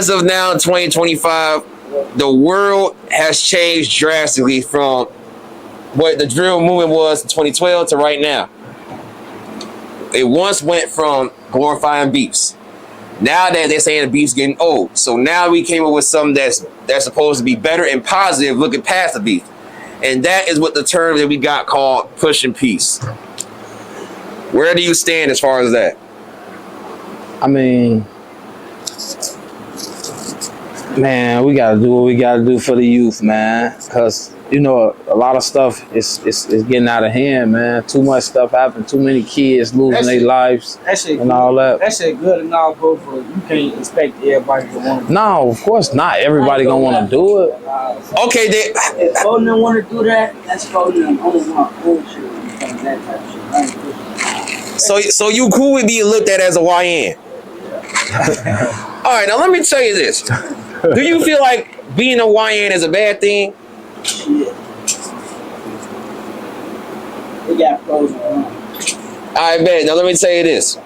as of now, 2025, the world has changed drastically from what the drill movement was in 2012 to right now. It once went from glorifying beefs. Now that they're saying the beef's getting old, so now we came up with something that's supposed to be better and positive, looking past the beef, and that is what the term that we got called pushing peace. Where do you stand as far as that? I mean, man, we gotta do what we gotta do for the youth, man. Cause you know a lot of stuff is getting out of hand, man. Too much stuff happened. Too many kids losing their lives and all that. That shit good and all, bro. But you can't expect everybody to want to. No, of course not. Everybody gonna want to do it. Okay, if Foden want to do that, that's Foden and own my bullshit. That type of shit. So you cool with being looked at as a YN? All right, now let me tell you this. Do you feel like being a YN is a bad thing? Shit. They got pros and cons. I bet. Now let me tell you this.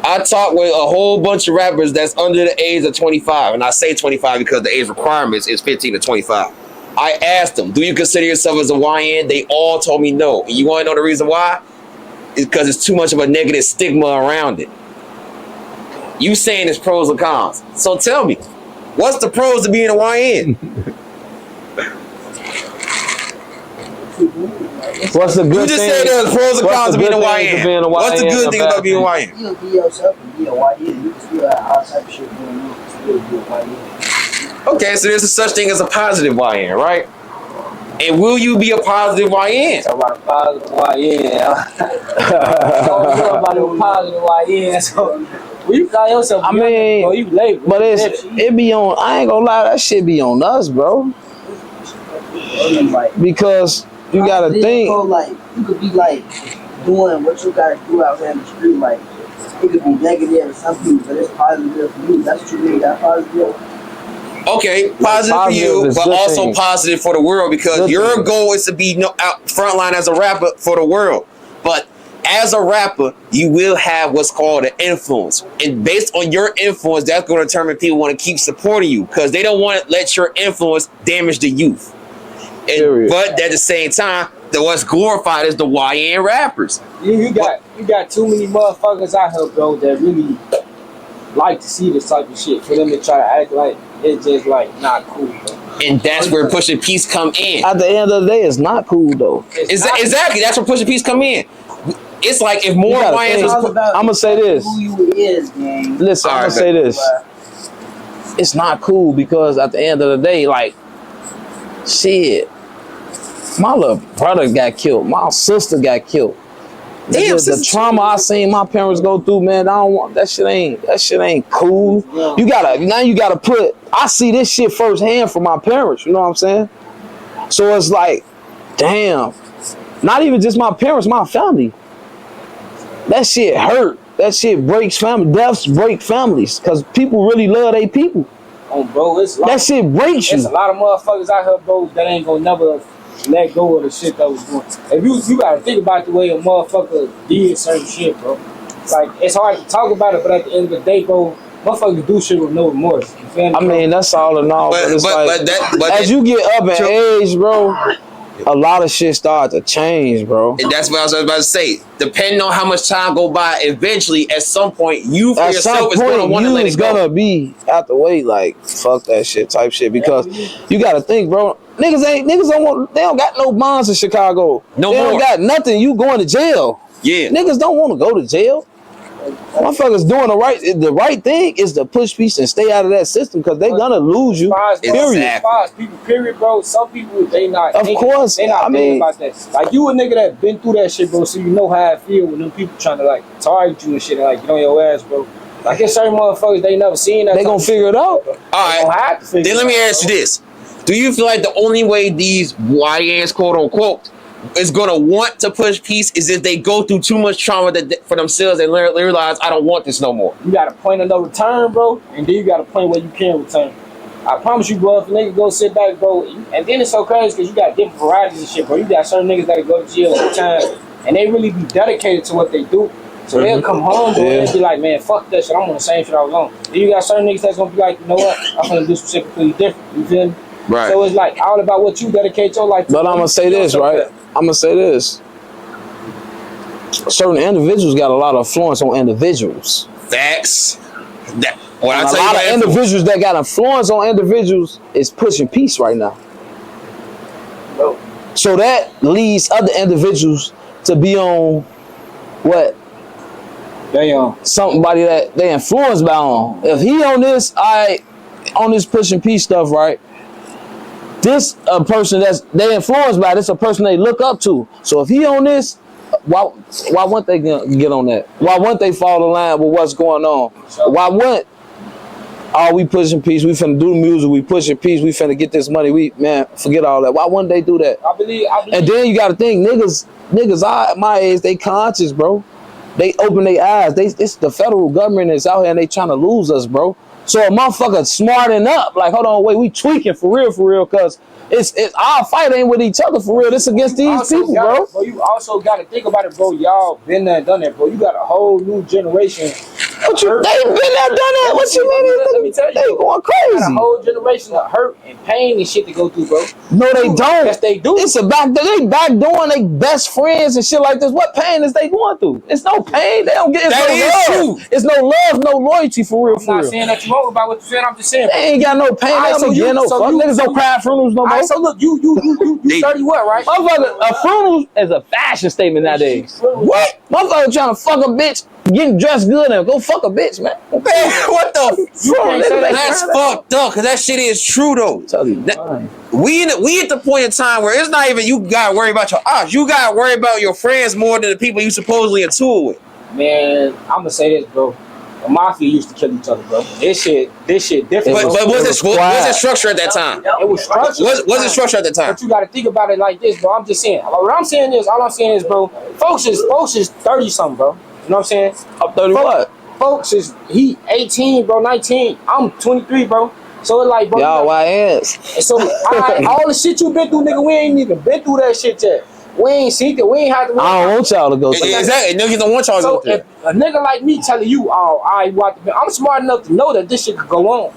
I talk with a whole bunch of rappers that's under the age of 25, and I say 25 because the age requirements is 15 to 25. I asked them, do you consider yourself as a YN? They all told me no. And you want to know the reason why? It's because it's too much of a negative stigma around it. You saying it's pros and cons. So tell me, what's the pros to being a YN? What's the good thing? You just said there's pros and cons to being a YN. What's the good thing about being a YN? You can be yourself and be a YN. You can still have all type of shit going on. Still be a YN. Okay, so there's a such thing as a positive YN, right? And will you be a positive YN? Talk about a positive YN. I don't know about a positive YN. So when you call yourself, I mean, bro, you late. But it be on. I ain't gonna lie, that shit be on us, bro. Because you gotta think. Like you could be like doing what you gotta do out here in the street. Like it could be negative to some people, but it's positive for you. That's what you mean. That positive. Okay, positive for you, but also positive for the world because your goal is to be out frontline as a rapper for the world. But as a rapper, you will have what's called an influence. And based on your influence, that's going to determine people want to keep supporting you because they don't want to let your influence damage the youth. But at the same time, what's glorified is the YN rappers. You got too many motherfuckers out here, bro, that really like to see this type of shit for them to try to act like it's just like not cool, bro. And that's where pushing peace come in. At the end of the day, it's not cool though. Exactly, that's where pushing peace come in. It's like if more YNs was I'm gonna say this. Who you is, gang. Listen, I'm gonna say this. It's not cool because at the end of the day, like, shit, my little brother got killed. My sister got killed. Damn, the trauma I seen my parents go through, man. I don't want that shit. Ain't cool. Yeah. You gotta put. I see this shit firsthand from my parents. You know what I'm saying? So it's like, damn. Not even just my parents, my family. That shit hurt. That shit breaks family. Deaths break families because people really love their people. Oh, bro, that shit breaks you. There's a lot of motherfuckers out here, bro, that ain't gonna never let go of the shit that was going. If you gotta think about the way a motherfucker did certain shit, bro. Like it's hard to talk about it, but at the end of the day, bro, motherfuckers do shit with no remorse. You feel me, I mean, that's all in all. But as you get up in age, bro, a lot of shit start to change, bro. And that's what I was about to say. Depending on how much time go by, eventually, at some point, you for yourself is going to want to let it go. Gonna be out the way, like fuck that shit type shit. Because you got to think, bro. Niggas don't got no bonds in Chicago. They don't got nothing. You going to jail. Yeah. Niggas don't want to go to jail. Motherfuckers doing the right thing is to push peace and stay out of that system because they gonna lose you. Period. People, period, bro. Some people they not. Of course, they not thinking about that. Like you a nigga that been through that shit, bro. So you know how I feel when them people trying to like target you and shit and like get on your ass, bro. Like there's certain motherfuckers they never seen that. They gonna figure it out. All right. Then let me ask you this: do you feel like the only way these YNs, quote unquote, is gonna want to push peace is if they go through too much trauma for themselves and realize I don't want this no more? You got a point of no return, bro, and then you got a point where you can return. I promise you, bro, if a nigga go sit back, bro, and then it's so crazy because you got different varieties of shit, bro. You got certain niggas that go to jail all the time, and they really be dedicated to what they do. So they'll come home, bro, and be like, man, fuck that shit. I'm on the same shit I was on. Then you got certain niggas that's gonna be like, you know what? I'm gonna do some shit completely different. You feel me? Right. So it's like all about what you dedicate your life to. But I'm gonna say this, right? I'm gonna say this. Certain individuals got a lot of influence on individuals. Facts. That what I And a tell you lot about of individuals that got influence on individuals is pushing peace right now. Bro. So that leads other individuals to be on what Damn. somebody that they influenced by on. If he on this, on this pushing peace stuff, right? This a person that's they influenced by. This a person they look up to. So if he on this, why wouldn't they get on that? Why wouldn't they fall in line with what's going on? Why wouldn't? Oh, we pushing peace. We finna do the music. We pushing peace. We finna get this money. We man, forget all that. Why wouldn't they do that? I believe. And then you got to think, niggas at my age, they conscious, bro. They open their eyes. It's the federal government is out here and they trying to lose us, bro. So a motherfucker smarting up, like, hold on, wait, we tweaking for real, cause it's our fight ain't with each other for real. This against these people, bro. Bro, you also got to think about it, bro. Y'all been there and done that, bro. You got a whole new generation. What you? They been there, done that. What you mean? Let me tell you, They going You got a crazy. whole generation of hurt and pain and shit to go through, bro. No, they don't. Yes, they do. It's about they back doing they best friends and shit like this. What pain is they going through? It's no pain. They don't get. It's That no is love. true. It's no love, no loyalty for real. I'm not saying that you wrong about what you said. I'm just saying. They ain't got no pain. All They right, don't so get no so fuck. Niggas don't cry at funerals no All more. right, so look, you They- 30 what, right? Motherfucker, a funeral is a fashion statement nowadays. What? Motherfucker trying to fuck a bitch, getting dressed good and go fuck a bitch, man. Man, what the? You can't say that. That's fucked up. Cause that shit is true though. Tell you, That- we at the point in time where it's not even you gotta worry about your ops. You gotta worry about your friends more than the people you supposedly in tour with. Man, I'm gonna say this, bro. The mafia used to kill each other, bro. This shit different. But bro. was it structure at that time? It was structured. Was it structure at that time? But you gotta think about it like this, bro. I'm just saying. What I'm saying is, all I'm saying is, bro, folks is 30 something, bro. You know what I'm saying? up 30 what? Folks is he 18, bro, 19. I'm 23, bro. So it's like, bro, Y'all YS. and so all the shit you been through, nigga, we ain't even been through that shit yet. We ain't seen it. We ain't had to. I don't want y'all to go through that. Exactly. Niggas don't want y'all to So go through if a nigga like me telling you, oh, I'm smart enough to know that this shit could go on.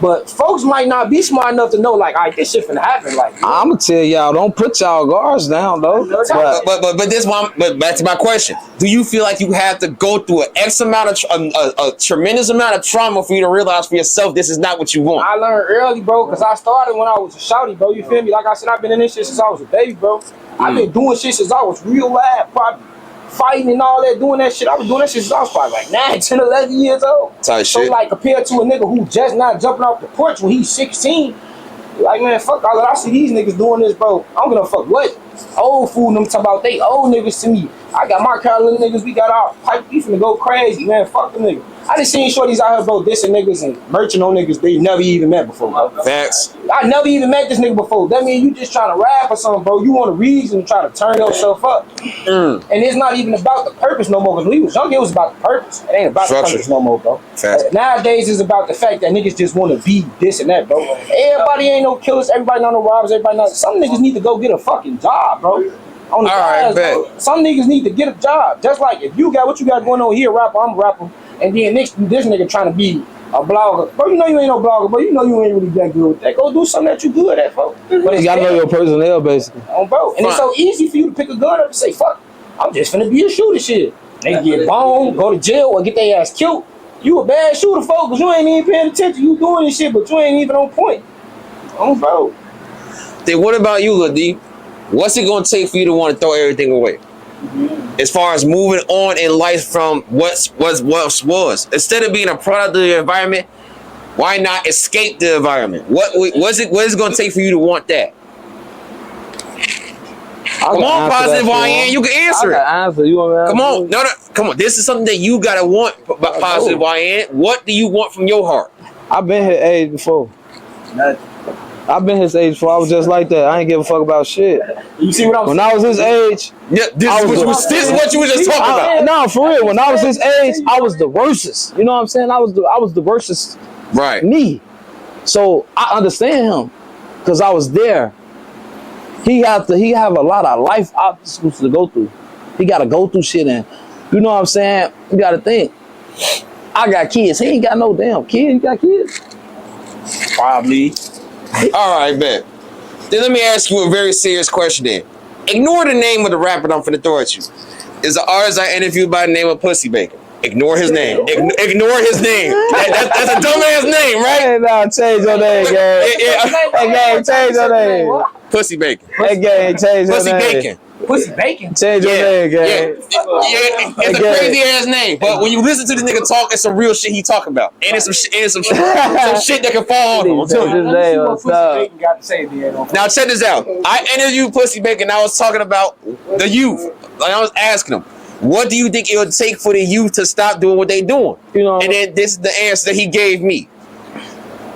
But folks might not be smart enough to know, like, all right, this shit finna happen. Like, I'ma tell y'all, don't put y'all guards down though. But But this one. But back to my question: do you feel like you have to go through an X amount of a tremendous amount of trauma for you to realize for yourself this is not what you want? I learned early, bro, because I started when I was a shouty, bro. You feel me? Like I said, I've been in this shit since I was a baby, bro. I've been doing shit since I was real lad, probably fighting and all that, doing that shit. I was doing that shit since I was probably like 9, 10, 11 years old. Type So shit. like compared to a nigga who just not jumping off the porch when he's 16, like man, fuck all that. I see these niggas doing this, bro. I don't give a fuck what. Old fool them talking about they old niggas to me. I got my Carolina niggas, we got our pipe, we finna go crazy, man. Fuck them niggas. I just seen shorties out here, bro, dissing niggas and merching on niggas they never even met before, bro. Facts. I never even met this nigga before. That means you just trying to rap or something, bro. You want a reason to try to turn yourself up. And it's not even about the purpose no more. Because when we was young, it was about the purpose. It ain't about Structure. the purpose no more, bro. Facts. Nowadays, it's about the fact that niggas just want to be this and that, bro. Everybody ain't no killers. Everybody not no robbers. Everybody not. Some niggas need to go get a fucking job, bro. On the All right, guys, bro. bet. Some niggas need to get a job. Just like if you got what you got going on here, rapper, I'm a rapper. And then this nigga trying to be a blogger. Bro, you know you ain't no blogger, bro. You know you ain't really that good with that. Go do something that you good at, folks. But you gotta know your personnel basically. bro. And it's so easy for you to pick a gun up and say, fuck, I'm just finna be a shooter shit. They get boned, go to jail, or get their ass killed. You a bad shooter, folks, because you ain't even paying attention. You doing this shit, but you ain't even on point. Bro. Then what about you, Lil D? What's it gonna take for you to want to throw everything away? As far as moving on in life from what was. Instead of being a product of the environment, why not escape the environment? What is it gonna take for you to want that? Come on, Positive YN, you can answer it. Answer. You want me to Come answer? on, no, come on. This is something that you gotta want, Positive YN. What do you want from your heart? I've been his age before. I've been his age before. I was just like that. I ain't give a fuck about shit. You see what I'm saying? When I was his age, Yeah, this is what you were just talking about. no, for real. When I was his age, I was the worstest. You know what I'm saying? I was the worstest Right. me. So I understand him because I was there. He have a lot of life obstacles to go through. He got to go through shit and You know what I'm saying? You gotta think. I got kids. He ain't got no damn kid. You got kids? Probably. All right, bet. Then let me ask you a very serious question then. Ignore the name of the rapper that I'm finna throw at you. Is an artist I interviewed by the name of Pussy Bacon. Ignore his name. Ignore his name. That's a dumbass name, right? Hey, nah, change your name, gang. Hey, gang, change your name. Pussy Bacon. Hey, gang, change your Pussy name. Bacon. Pussy bacon. Change your name, Yeah, gang. it's a Okay. crazy ass name, but when you listen to this nigga talk, it's some real shit he talking about, and it's some some shit that can fall on him. I'm telling you. His Let me see name what was Pussy up. Bacon got to say then. Now check this out. I interviewed Pussy Bacon. I was talking about the youth. Like I was asking him, what do you think it would take for the youth to stop doing what they doing? You know, And then this is the answer that he gave me.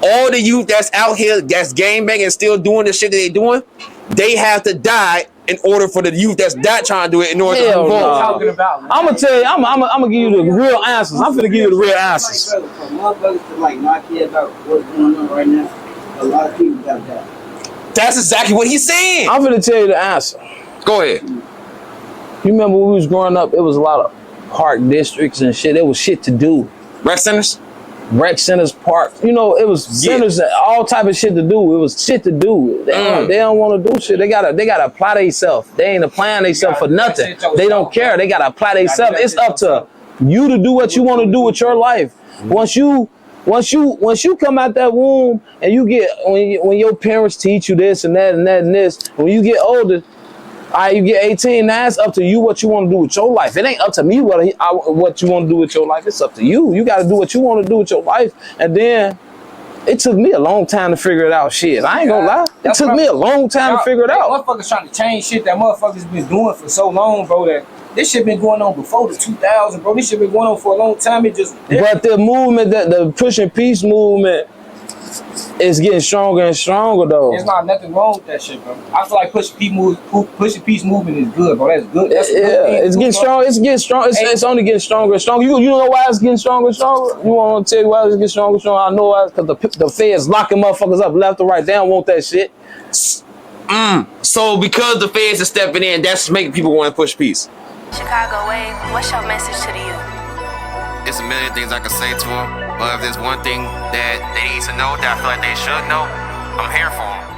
All the youth that's out here that's gangbanging and still doing the shit that they doing, they have to die in order for the youth that's not trying to do it in order to Hell move no. on. Talking about. I'm gonna tell you, I'm gonna give you the real answers. I'm finna give you the real answers. Like, for motherfuckers to like not care about what's going on right now, a lot of people got that. That's exactly what he's saying. I'm finna tell you the answer. Go ahead. You remember when we was growing up, it was a lot of park districts and shit. There was shit to do. Rec centers? Rec centers, park. You know, it was centers and all type of shit to do. It was shit to do. They don't want to do shit. They gotta apply themselves. They ain't applying themselves for nothing. They don't care. They gotta apply themselves. It's up to you to do what you want to do with your life. Once you come out that womb and you get when your parents teach you this and that and that and this, when you get older, all right, you get 18, now it's up to you what you want to do with your life. It ain't up to me what you want to do with your life. It's up to you. You got to do what you want to do with your life. And then it took me a long time to figure it out. Shit, I ain't gonna lie. It took me a long time to figure it out. Motherfuckers trying to change shit that motherfuckers been doing for so long, bro. That this shit been going on before the 2000s, bro. This shit been going on for a long time. It just. But the movement, the pushing peace movement, is getting stronger and stronger though. There's not nothing wrong with that shit, bro. I feel like pushing peace movement is good, bro. That's good. That's a good thing It's to getting do, bro. strong. It's getting strong. It's only getting stronger and stronger. You know why it's getting stronger and stronger? You want to tell you why it's getting stronger and stronger? I know why. Because the feds locking motherfuckers up left or right. They don't want that shit. So because the feds are stepping in, that's making people want to push peace. Chicago Wave, what's your message to the youth? There's a million things I could say to them, but if there's one thing that they need to know that I feel like they should know, I'm here for them.